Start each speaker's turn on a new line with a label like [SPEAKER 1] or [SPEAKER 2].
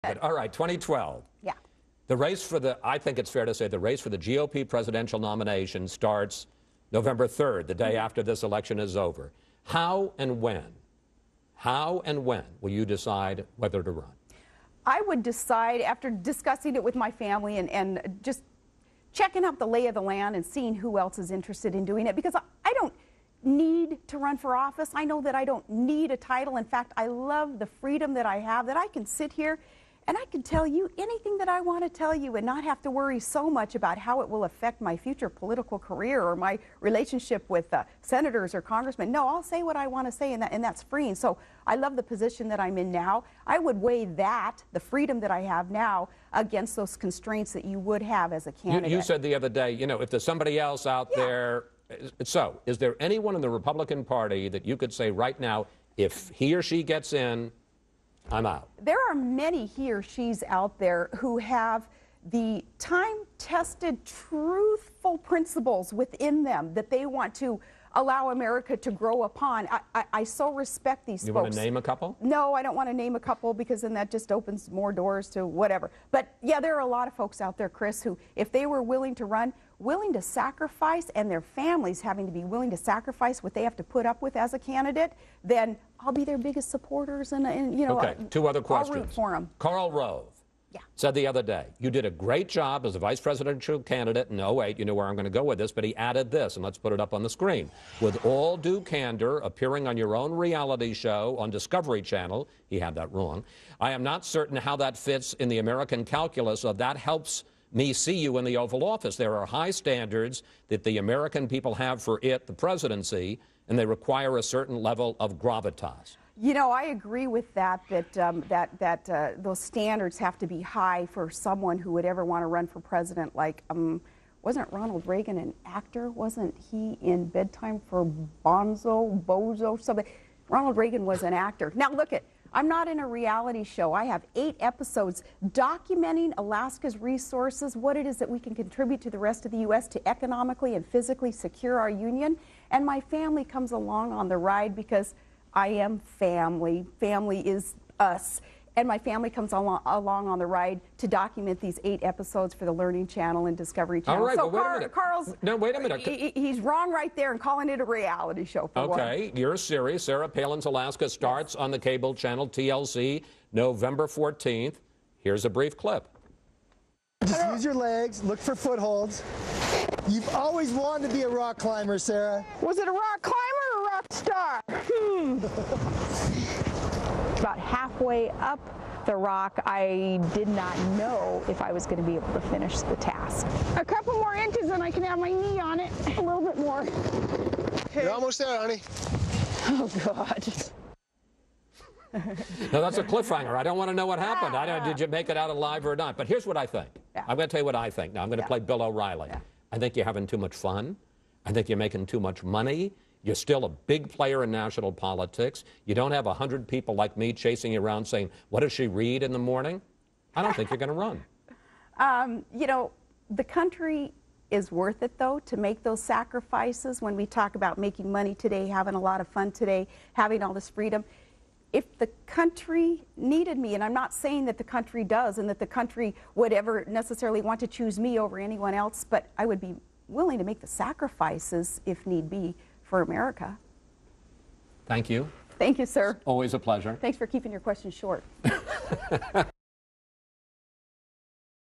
[SPEAKER 1] But, all right, 2012.
[SPEAKER 2] Yeah.
[SPEAKER 1] The race for the, I think it's fair to say, the race for the GOP presidential nomination starts November 3rd, the day after this election is over. How and when will you decide whether to run?
[SPEAKER 2] I would decide after discussing it with my family and just checking out the lay of the land and seeing who else is interested in doing it, because I don't need to run for office. I know that I don't need a title. In fact, I love the freedom that I have, that I can sit here and I can tell you anything that I want to tell you and not have to worry so much about how it will affect my future political career or my relationship with senators or congressmen. No, I'll say what I want to say, and that's freeing. So I love the position that I'm in now. I would weigh that, the freedom that I have now, against those constraints that you would have as a candidate.
[SPEAKER 1] You said the other day, you know, if there's somebody else out there. So is there anyone in the Republican Party that you could say right now, if he or she gets in, I'm out?
[SPEAKER 2] There are many he or she's out there who have the time-tested, truthful principles within them that they want to allow America to grow upon. I so respect these folks.
[SPEAKER 1] You want to name a couple?
[SPEAKER 2] No, I don't want to name a couple, because then that just opens more doors to whatever. But yeah, there are a lot of folks out there, Chris, who, if they were willing to run, willing to sacrifice, and their families having to be willing to sacrifice what they have to put up with as a candidate, then I'll be their biggest supporters, and you know,
[SPEAKER 1] okay, two other questions.
[SPEAKER 2] I'll root for them.
[SPEAKER 1] Karl Rove said the other day, you did a great job as a vice presidential candidate in 08. You know where I'm going to go with this, but he added this, and let's put it up on the screen. With all due candor, appearing on your own reality show on Discovery Channel, he had that wrong, I am not certain how that fits in the American calculus of that helps me see you in the Oval Office. There are high standards that the American people have for it, the presidency, and they require a certain level of gravitas.
[SPEAKER 2] You know, I agree with that, those standards have to be high for someone who would ever want to run for president. Like, wasn't Ronald Reagan an actor? Wasn't he in Bedtime for Bozo, something? Ronald Reagan was an actor. Now, look it. I'm not in a reality show. I have 8 episodes documenting Alaska's resources, what it is that we can contribute to the rest of the U.S. to economically and physically secure our union. And my family comes along on the ride because I am family. Family is us. And my family comes along on the ride to document these 8 episodes for the Learning Channel and Discovery Channel.
[SPEAKER 1] All right,
[SPEAKER 2] so
[SPEAKER 1] well, wait a minute.
[SPEAKER 2] Carl's,
[SPEAKER 1] no, wait a minute.
[SPEAKER 2] He's wrong right there in calling it a reality show. For
[SPEAKER 1] okay,
[SPEAKER 2] one.
[SPEAKER 1] Your series, Sarah Palin's Alaska, starts on the cable channel TLC November 14th. Here's a brief clip.
[SPEAKER 3] Just use your legs, look for footholds. You've always wanted to be a rock climber, Sarah.
[SPEAKER 2] Was it a rock climber or a rock star? About halfway up the rock, I did not know if I was going to be able to finish the task. A couple more inches and I can have my knee on it. A little bit more. Okay.
[SPEAKER 3] You're almost there, honey.
[SPEAKER 2] Oh, God.
[SPEAKER 1] No, that's a cliffhanger. I don't want to know what happened. Did you make it out alive or not? But here's what I think. I'm going to tell you what I think. Now, I'm going to play Bill O'Reilly. I think you're having too much fun. I think you're making too much money. You're still a big player in national politics. You don't have 100 people like me chasing you around saying, what does she read in the morning? I don't think you're going to run.
[SPEAKER 2] You know, the country is worth it, though, to make those sacrifices when we talk about making money today, having a lot of fun today, having all this freedom. If the country needed me, and I'm not saying that the country does and that the country would ever necessarily want to choose me over anyone else, but I would be willing to make the sacrifices, if need be, for America.
[SPEAKER 1] Thank you.
[SPEAKER 2] Thank you, sir.
[SPEAKER 1] Always a pleasure.
[SPEAKER 2] Thanks for keeping your questions short.